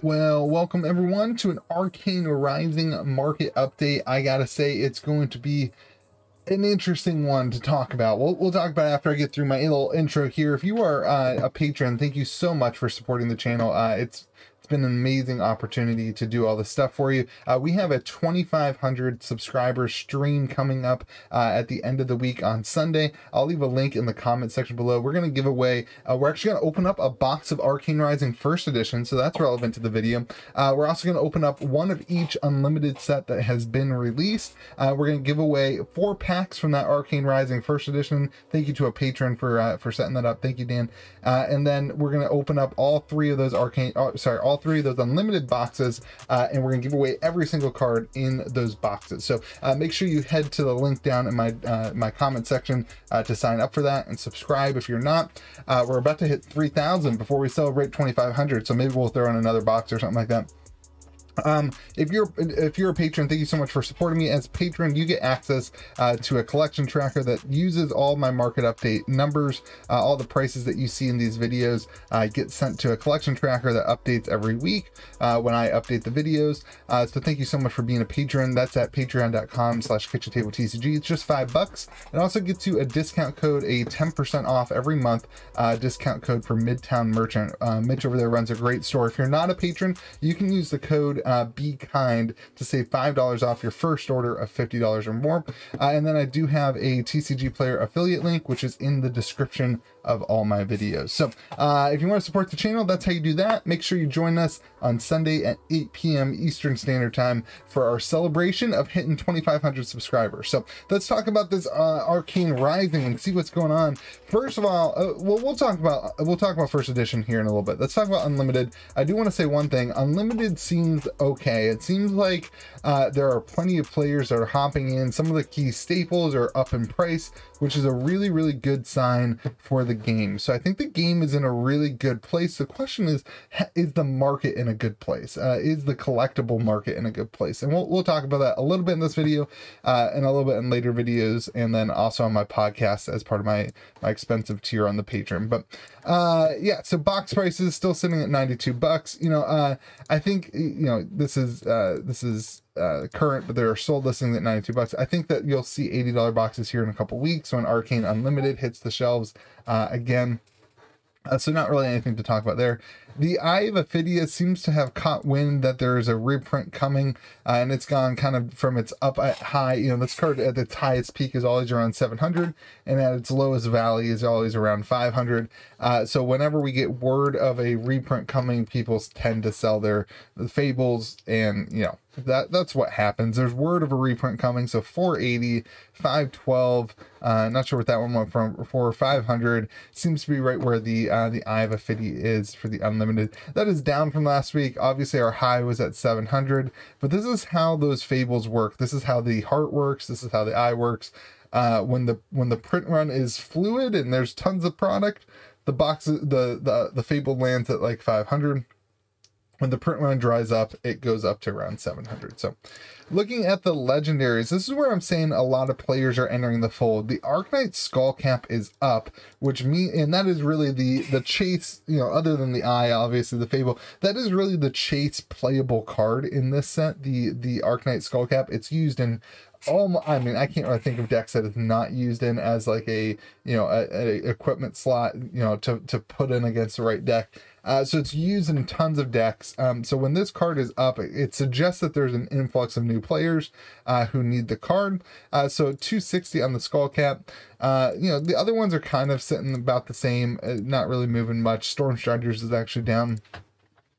Well, welcome everyone to an Arcane Rising market update. I gotta say, it's going to be an interesting one to talk about. We'll talk about it after I get through my little intro here. If you are a patron, thank you so much for supporting the channel. It's been an amazing opportunity to do all this stuff for you. We have a 2,500 subscriber stream coming up at the end of the week on Sunday. I'll leave a link in the comment section below. We're going to give away, we're actually going to open up a box of Arcane Rising First Edition, so that's relevant to the video. We're also going to open up one of each unlimited set that has been released. We're going to give away 4 packs from that Arcane Rising First Edition. Thank you to a patron for setting that up. Thank you, Dan. And then we're going to open up all 3 of those all 3 of those unlimited boxes, and we're gonna give away every single card in those boxes. So make sure you head to the link down in my comment section to sign up for that, and subscribe if you're not. We're about to hit 3,000 before we celebrate 2,500, so maybe we'll throw in another box or something like that. If you're a patron, thank you so much for supporting me. As a patron, you get access to a collection tracker that uses all my market update numbers. All the prices that you see in these videos get sent to a collection tracker that updates every week when I update the videos. So thank you so much for being a patron. That's at patreon.com/KitchenTableTCG. It's just $5. It also gets you a discount code, a 10% off every month discount code for Midtown Merchant. Mitch over there runs a great store. If you're not a patron, you can use the code Be Kind to save $5 off your first order of $50 or more. And then I do have a TCG player affiliate link, which is in the description of all my videos. So if you want to support the channel, that's how you do that. Make sure you join us on Sunday at 8 p.m. Eastern Standard Time for our celebration of hitting 2,500 subscribers. So let's talk about this Arcane Rising and see what's going on. First of all, we'll talk about First Edition here in a little bit. Let's talk about Unlimited. I do want to say one thing. Unlimited seems okay. It seems like there are plenty of players that are hopping in. Some of the key staples are up in price, which is a really, really good sign for the game. So I think the game is in a really good place. The question is the market in a good place? Is the collectible market in a good place? And we'll talk about that a little bit in this video and a little bit in later videos, and then also on my podcast as part of my expensive tier on the Patreon. But yeah, so box prices still sitting at $92. You know, I think, you know, this is current, but there are sold listings at $92. I think that you'll see $80 boxes here in a couple weeks when Arcane Unlimited hits the shelves again. So not really anything to talk about there. The Eye of Ophidia seems to have caught wind that there is a reprint coming, and it's gone kind of from its up at high. You know, this card at its highest peak is always around 700, and at its lowest valley is always around 500. So whenever we get word of a reprint coming, people tend to sell their fables, and you know, that's what happens. There's word of a reprint coming, so 480, 512. Not sure what that one went from. For 500 seems to be right where the Eye of Ophidia is for the Unlimited. That is down from last week. Obviously our high was at 700, but this is how those fables work. This is how the heart works. This is how the eye works. When the print run is fluid and there's tons of product, the box, the fable lands at like 500. When the print run dries up, it goes up to around 700. So looking at the legendaries, this is where I'm saying a lot of players are entering the fold. The Arknight Skullcap is up, which and that is really the chase, you know, other than the eye, obviously the fable, that is really the chase playable card in this set, the Arknight Skullcap. It's used in I mean, I can't really think of decks that it's not used in as like a, you know, a equipment slot, you know, to put in against the right deck. So it's used in tons of decks. So when this card is up, it suggests that there's an influx of new players who need the card. So 260 on the Skullcap. You know, the other ones are kind of sitting about the same, not really moving much. Storm Striders is actually down,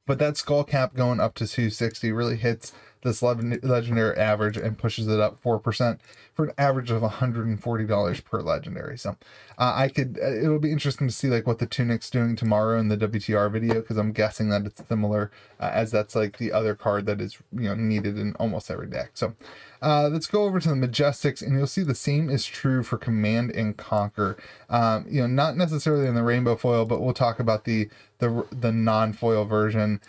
but that Skullcap going up to 260 really hits this legendary average and pushes it up 4% for an average of $140 per legendary. So it'll be interesting to see like what the Tunic's doing tomorrow in the WTR video, because I'm guessing that it's similar, as that's like the other card that is, you know, needed in almost every deck. So let's go over to the Majestics, and you'll see the same is true for Command and Conquer. You know, not necessarily in the rainbow foil, but we'll talk about the non-foil version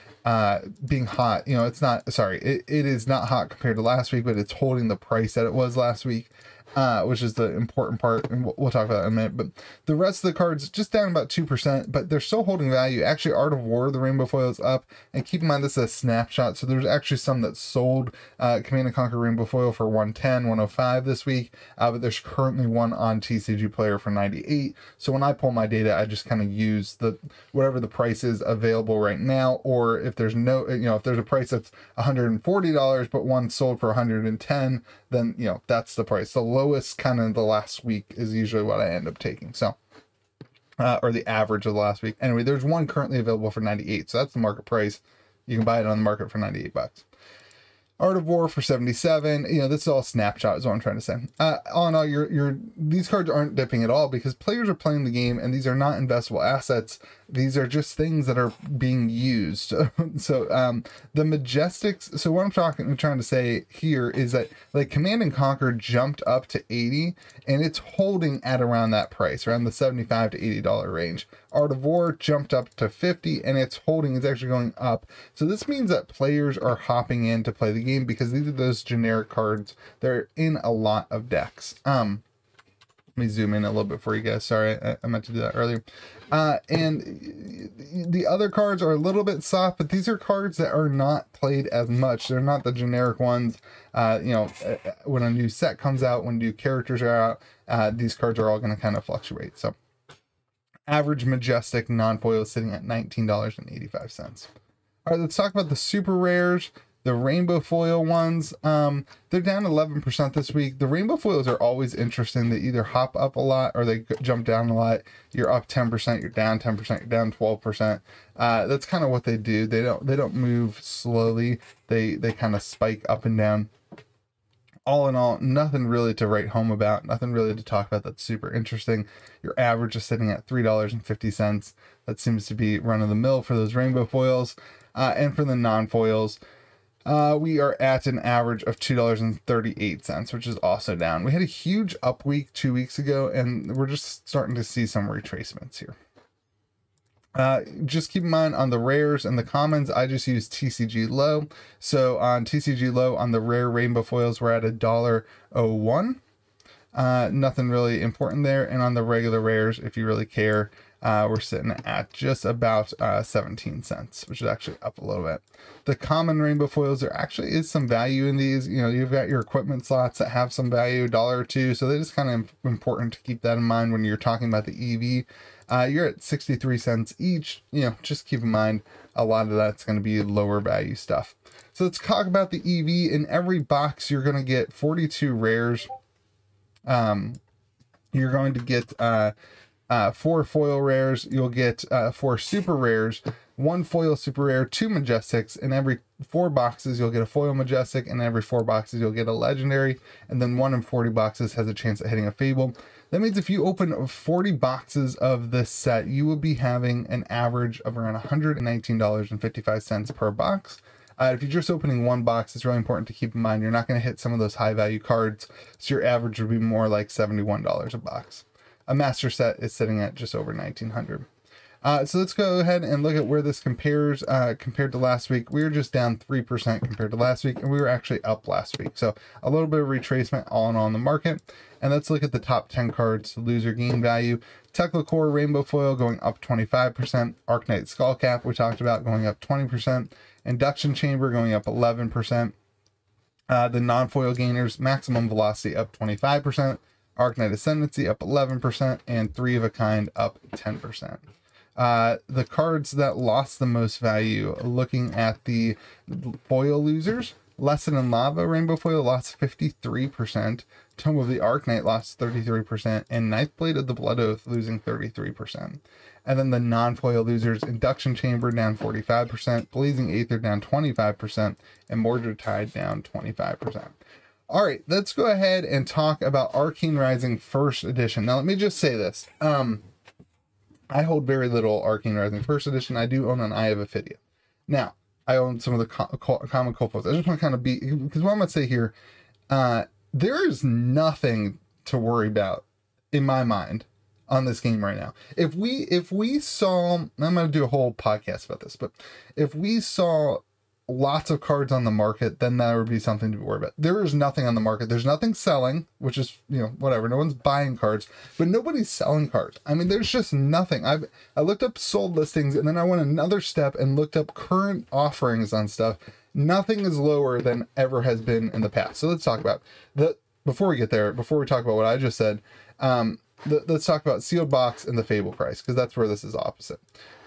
being hot. You know, it's not, sorry, it is not hot compared to last week, but it's holding the price that it was last week. which is the important part, and we'll talk about that in a minute. But the rest of the cards just down about 2%, but they're still holding value. Actually, Art of War, the rainbow foil is up, and keep in mind this is a snapshot, so there's actually some that sold Command & Conquer rainbow foil for 110, 105 this week, but there's currently one on TCG Player for 98. So when I pull my data, I just kind of use the whatever the price is available right now, or if there's no, if there's a price that's $140 but one sold for 110, then that's the price. The lowest kind of the last week is usually what I end up taking. So or the average of the last week. Anyway, there's one currently available for 98, so that's the market price. You can buy it on the market for 98 bucks. Art of War for 77. This is all snapshot is what I'm trying to say. All in all, these cards aren't dipping at all because players are playing the game, and these are not investable assets. These are just things that are being used. So the Majestics. So what I'm trying to say here is that like Command & Conquer jumped up to 80, and it's holding at around that price, around the $75 to $80 range. Art of War jumped up to 50, and it's holding. It's actually going up. So this means that players are hopping in to play the game because these are those generic cards. They're in a lot of decks. Let me zoom in a little bit for you guys. Sorry, I meant to do that earlier. And the other cards are a little bit soft, but these are cards that are not played as much. They're not the generic ones. When a new set comes out, when new characters are out, these cards are all going to kind of fluctuate. So average Majestic non-foil is sitting at $19.85. All right, let's talk about the super rares. The rainbow foil ones, they're down 11% this week. The rainbow foils are always interesting. They either hop up a lot or they jump down a lot. You're up 10%, you're down 10%, you're down 12%. That's kind of what they do. They don't move slowly. They kind of spike up and down. All in all, nothing really to write home about, nothing really to talk about that's super interesting. Your average is sitting at $3.50. That seems to be run of the mill for those rainbow foils. And for the non-foils, we are at an average of $2.38, which is also down. We had a huge up week 2 weeks ago, and we're just starting to see some retracements here. Just keep in mind on the rares and the commons, I just use TCG low. So on TCG low, on the rare rainbow foils, we're at $1.01. Nothing really important there. And on the regular rares, if you really care, we're sitting at just about 17 cents, which is actually up a little bit. The common rainbow foils, there actually is some value in these. You've got your equipment slots that have some value, $1 or $2. So that is kind of important to keep that in mind when you're talking about the EV. You're at 63 cents each. Just keep in mind a lot of that's going to be lower value stuff. So let's talk about the EV. In every box, you're going to get 42 rares. You're going to get 4 foil rares. You'll get 4 super rares, 1 foil super rare, 2 majestics. In every 4 boxes, you'll get a foil majestic, and every 4 boxes, you'll get a legendary. And then 1 in 40 boxes has a chance at hitting a fable. That means if you open 40 boxes of this set, you will be having an average of around $119.55 per box. If you're just opening 1 box, it's really important to keep in mind you're not going to hit some of those high value cards, so your average would be more like $71 a box. A master set is sitting at just over $1,900. So let's go ahead and look at where this compares compared to last week. We were just down 3% compared to last week, and we were actually up last week. So a little bit of retracement all in all in the market. And let's look at the top 10 cards, loser gain value. Tekla Core Rainbow Foil going up 25%. Arknight Skullcap, we talked about, going up 20%. Induction Chamber going up 11%. The non-foil gainers, Maximum Velocity up 25%. Arknight Ascendancy up 11%. And 3 of a Kind up 10%. The cards that lost the most value, looking at the foil losers, Lesson in Lava Rainbow Foil lost 53%, Tome of the Arknight lost 33%, and Ninth Blade of the Blood Oath losing 33%. And then the non-foil losers, Induction Chamber down 45%, Blazing Aether down 25%, and Mordred Tide down 25%. All right, let's go ahead and talk about Arcane Rising First Edition. Now, let me just say this. I hold very little Arcane Rising First Edition. I do own an Eye of Ophidia. Now, I own some of the common culprits. I just want to kind of be, because what I'm going to say here, there is nothing to worry about in my mind on this game right now. If we saw, I'm going to do a whole podcast about this, but if we saw lots of cards on the market, then that would be something to be worried about. There is nothing on the market. There's nothing selling, which is, you know, whatever. No one's buying cards, but nobody's selling cards. I mean, there's just nothing. I looked up sold listings, and then I went another step and looked up current offerings on stuff. Nothing is lower than ever has been in the past. So let's talk about before we get there, before we talk about what I just said, let's talk about sealed box and the Fable price, because that's where this is opposite.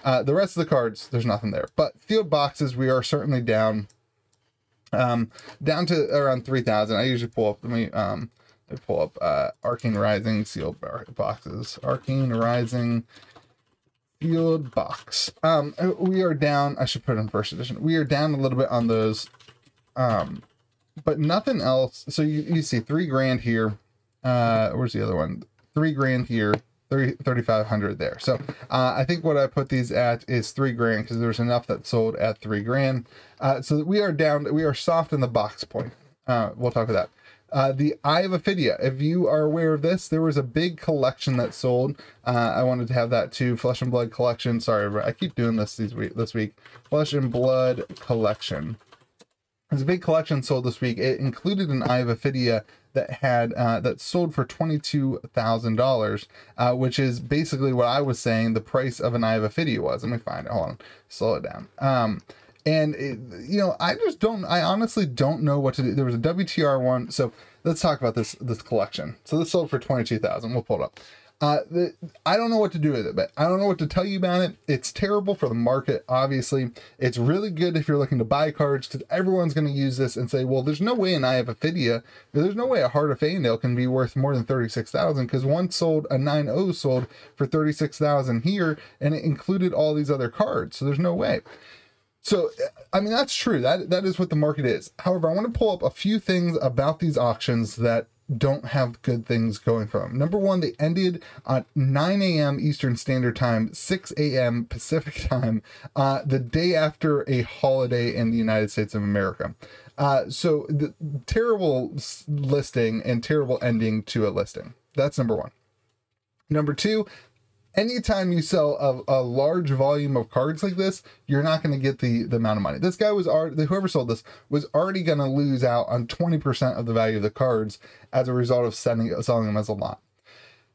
The rest of the cards, there's nothing there, but sealed boxes, we are certainly down to around 3,000. I usually pull up, let me pull up Arcane Rising sealed boxes. Arcane Rising sealed box. We are down, I should put it in first edition. We are down a little bit on those, but nothing else. So you see $3,000 here. Where's the other one? $3,000 here. 3,500 there. So I think what I put these at is $3,000 because there's enough that sold at $3,000. So we are down, we are soft in the box point. We'll talk about that. The Eye of Ophidia, if you are aware of this, there was a big collection that sold. I wanted to have that too. Flesh and Blood collection. Sorry, I keep doing this this week. Flesh and Blood collection. There's a big collection sold this week. It included an Eye of Ophidia that had that sold for $22,000, which is basically what I was saying the price of an Eye of Ophidia was. Let me find it. Hold on, slow it down. And it, you know, I honestly don't know what to do. There was a WTR one, so let's talk about this collection. So this sold for $22,000. We'll pull it up. I don't know what to do with it, but I don't know what to tell you about it. It's terrible for the market, obviously. It's really good if you're looking to buy cards, because everyone's going to use this and say, well, there's no way an Eye of Ophidia, there's no way a Heart of Faendale can be worth more than $36,000, because one sold, a 9-0 sold for $36,000 here, and it included all these other cards, so there's no way. So, I mean, that's true. That is what the market is. However, I want to pull up a few things about these auctions that don't have good things going for them. Number one, they ended at 9 a.m. Eastern Standard Time, 6 a.m. Pacific Time, the day after a holiday in the United States of America. So the terrible listing and terrible ending to a listing. That's number one. Number two, anytime you sell a large volume of cards like this, you're not going to get the amount of money. This guy was already, whoever sold this was already going to lose out on 20% of the value of the cards as a result of selling them as a lot.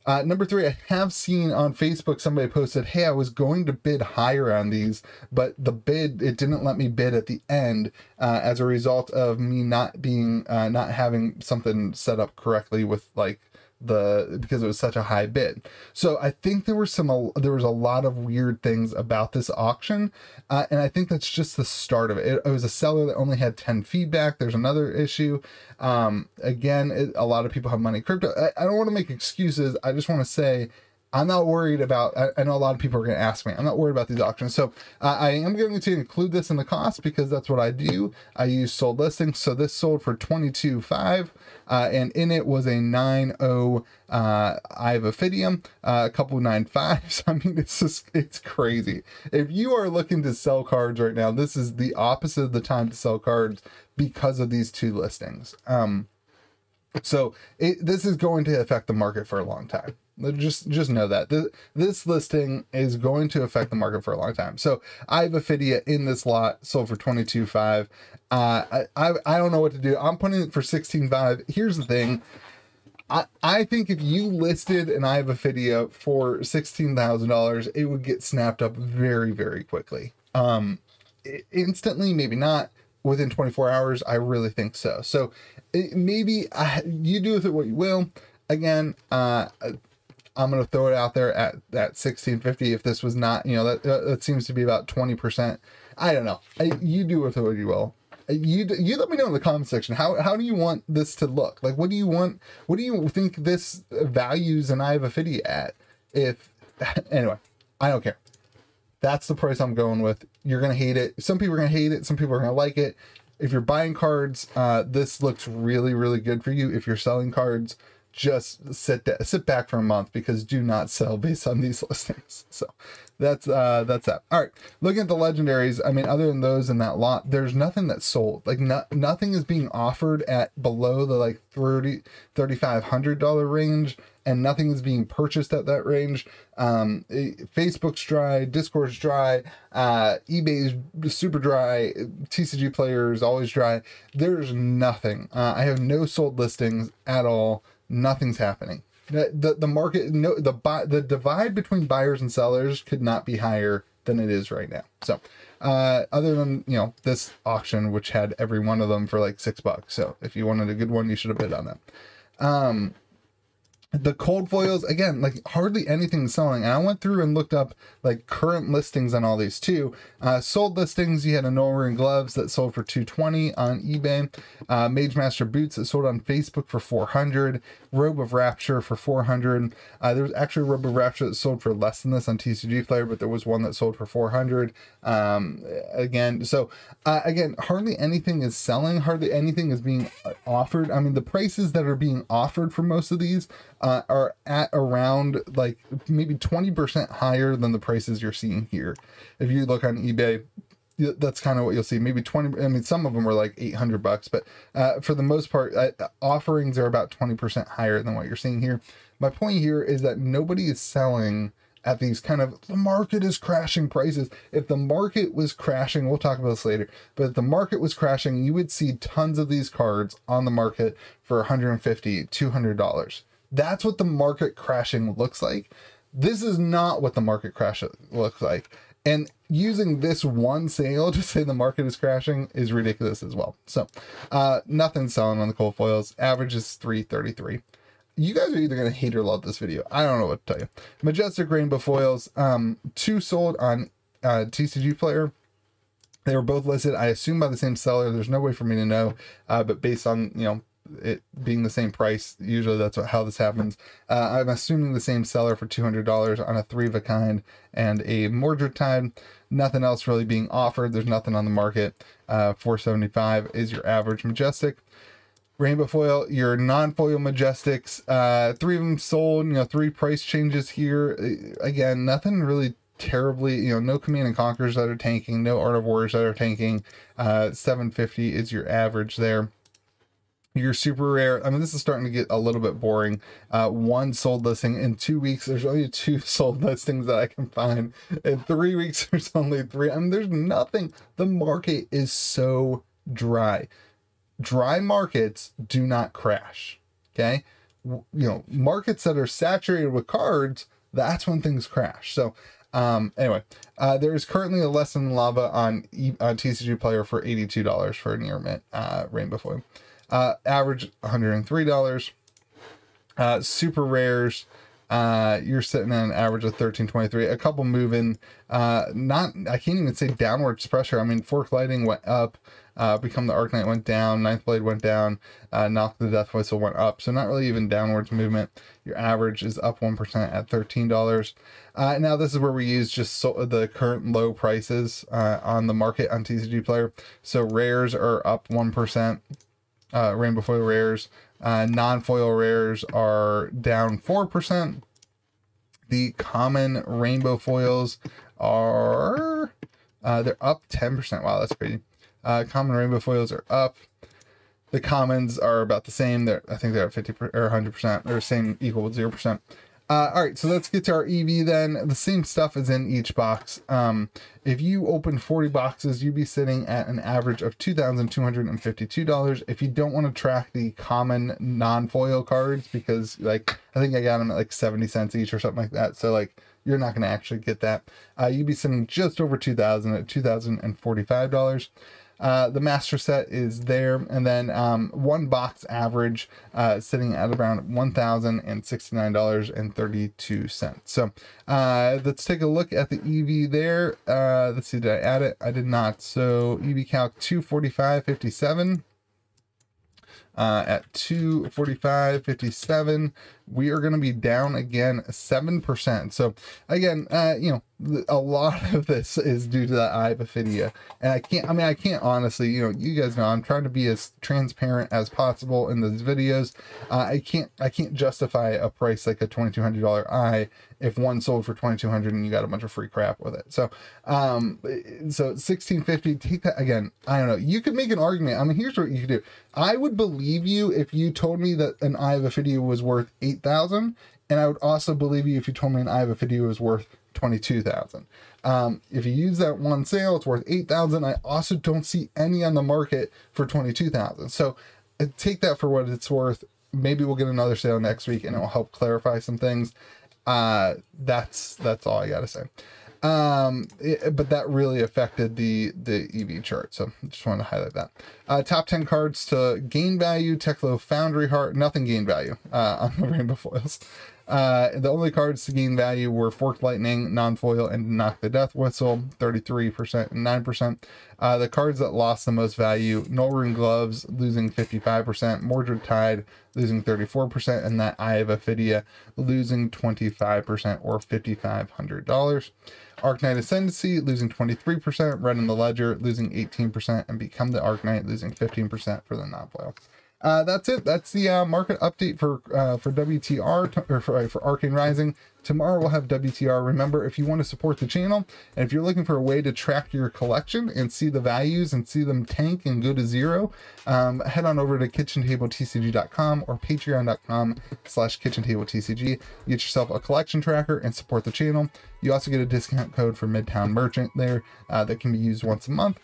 Number three, I have seen on Facebook somebody posted, hey, I was going to bid higher on these, but the bid, it didn't let me bid at the end as a result of me not having something set up correctly with like because it was such a high bid. So I think there was a lot of weird things about this auction, and I think that's just the start of it. It was a seller that only had 10 feedback. There's another issue. Again, a lot of people have money in crypto. I don't want to make excuses. I just want to say I'm not worried about, I know a lot of people are going to ask me, I'm not worried about these auctions. So I am going to include this in the cost because that's what I do. I use sold listings. So this sold for $22,500, and in it was a 9-0 Eye of Ophidium, a couple of 9-5s. I mean, it's crazy. If you are looking to sell cards right now, this is the opposite of the time to sell cards because of these two listings. So this is going to affect the market for a long time. Just know that this listing is going to affect the market for a long time. So I have Ophidia in this lot sold for $22,500. I don't know what to do. I'm putting it for $16,500. Here's the thing. I think if you listed an Eye of Ophidia for $16,000, it would get snapped up very, very quickly. Instantly, maybe not. Within 24 hours, I really think so. So maybe you do with it what you will. Again, I'm going to throw it out there at that $16.50. If this was not, you know, that seems to be about 20%. I don't know. You do with it what you will. You let me know in the comment section. How do you want this to look? Like, what do you want? What do you think this values an Eye of Ophidia at? Anyway, I don't care. That's the price I'm going with. You're going to hate it. Some people are going to hate it. Some people are going to like it. If you're buying cards, this looks really, really good for you. If you're selling cards, just sit back for a month, because do not sell based on these listings. So that's that. All right, looking at the legendaries, I mean, other than those in that lot, there's nothing that's sold. Like nothing is being offered at below the like $3,500 range, and nothing is being purchased at that range. Facebook's dry, Discord's dry, eBay's super dry, TCG Player is always dry. There's nothing. I have no sold listings at all. Nothing's happening. The market, no, the divide between buyers and sellers could not be higher than it is right now. So other than, you know, this auction, which had every one of them for like $6. So if you wanted a good one, you should have bid on that. The cold foils, again, like hardly anything selling. And I went through and looked up like current listings on all these too. Sold listings, you had a No Ring Gloves that sold for $220 on eBay. Mage Master Boots that sold on Facebook for $400. Robe of Rapture for $400. There was actually a Robe of Rapture that sold for less than this on TCG Player, but there was one that sold for $400. Again, so again, hardly anything is selling. Hardly anything is being offered. I mean, the prices that are being offered for most of these are at around like maybe 20% higher than the prices you're seeing here. If you look on eBay, that's kind of what you'll see. Maybe 20. I mean, some of them are like $800, but for the most part, offerings are about 20% higher than what you're seeing here. My point here is that nobody is selling at these kind of, the market is crashing prices. If the market was crashing, we'll talk about this later, but if the market was crashing, you would see tons of these cards on the market for $150, $200. That's what the market crashing looks like. This is not what the market crash looks like. And using this one sale to say the market is crashing is ridiculous as well. So nothing's selling on the cold foils. Average is 333. You guys are either going to hate or love this video. I don't know what to tell you. Majestic Rainbow Foils, 2 sold on TCG Player. They were both listed, I assume, by the same seller. There's no way for me to know, but based on, you know, it being the same price, usually that's how this happens. I'm assuming the same seller for $200 on a 3 of a kind and a Mordred Tide. Nothing else really being offered. There's nothing on the market. $475 is your average Majestic Rainbow Foil. Your non-foil Majestics, 3 of them sold, you know, 3 price changes here. Again, nothing really terribly, you know, no Command and Conquerors that are tanking, no Art of Wars that are tanking. $750 is your average there. Your super rare, I mean, this is starting to get a little bit boring. 1 sold listing in 2 weeks. There's only 2 sold listings that I can find. In 3 weeks, there's only 3. I mean, there's nothing. The market is so dry. Dry markets do not crash. Okay. You know, markets that are saturated with cards, that's when things crash. So anyway, there is currently a Lesson Lava on TCG Player for $82 for a near mint Rainbow Foil. Average $103. Super rares, you're sitting at an average of $13.23. A couple moving, I can't even say downwards pressure. I mean, Fork Lighting went up, Become the Arcanite went down, Ninth Blade went down, Knock the Death Whistle went up. So not really even downwards movement. Your average is up 1% at $13. Now this is where we use just the current low prices on the market on TCG Player. So rares are up 1%. Rainbow Foil rares, non-foil rares are down 4%. The common rainbow foils are they're up 10%. Wow, that's crazy. Common rainbow foils are up. The commons are about the same. I think they're at 50 or 100%. They're same, equal with 0%. All right, so let's get to our EV then. The same stuff is in each box. If you open 40 boxes, you'd be sitting at an average of $2,252. If you don't want to track the common non-foil cards, because like I think I got them at like 70 cents each or something like that, so like you're not going to actually get that. You'd be sitting just over $2,000 at $2,045. The master set is there, and then 1 box average sitting at around $1,069.32. So let's take a look at the EV there. Let's see, did I add it? I did not. So EV calc 245.57. at 245.57. We are going to be down again 7%. So again, you know, a lot of this is due to that Eye of Ophidia, and I can't honestly, you know, you guys know I'm trying to be as transparent as possible in those videos. I can't justify a price like a $2,200 eye if one sold for $2,200 and you got a bunch of free crap with it. So so $1,650, take that. Again, I don't know, you could make an argument. I mean, here's what you could do. I would believe you if you told me that an Eye of Ophidia was worth $8,000, and I would also believe you if you told me an Eye of Ophidia was worth $22,000. If you use that one sale, it's worth $8,000. I also don't see any on the market for $22,000. So take that for what it's worth. Maybe we'll get another sale next week and it will help clarify some things. That's all I gotta say. But that really affected the EV chart, so just wanted to highlight that. Top 10 cards to gain value: Teklo Foundry Heart, nothing gained value on the rainbow foils. The only cards to gain value were Forked Lightning, non-foil, and Knock the Death Whistle, 33% and 9%. The cards that lost the most value: Nullrune Gloves, losing 55%, Mordred Tide, losing 34%, and that Eye of Ophidia, losing 25% or $5,500. Arknight Ascendancy, losing 23%, Red in the Ledger, losing 18%, and Become the Arknight, losing 15% for the non-foil. That's it. That's the market update for WTR, or for Arcane Rising. Tomorrow we'll have WTR. Remember, if you want to support the channel, and if you're looking for a way to track your collection and see the values and see them tank and go to zero, head on over to KitchenTableTCG.com or Patreon.com/KitchenTableTCG. Get yourself a collection tracker and support the channel. You also get a discount code for Midtown Merchant there that can be used once a month.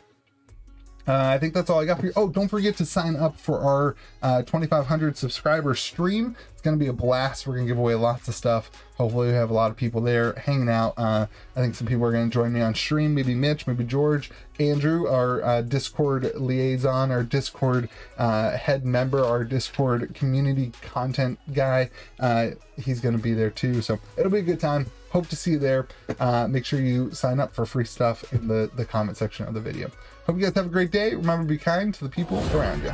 I think that's all I got for you. Oh, don't forget to sign up for our 2,500 subscriber stream. It's going to be a blast. We're going to give away lots of stuff. Hopefully we have a lot of people there hanging out. I think some people are going to join me on stream. Maybe Mitch, maybe George, Andrew, our Discord liaison, our Discord head member, our Discord community content guy. He's going to be there too. So it'll be a good time. Hope to see you there. Make sure you sign up for free stuff in the comment section of the video. Hope you guys have a great day. Remember to be kind to the people around you.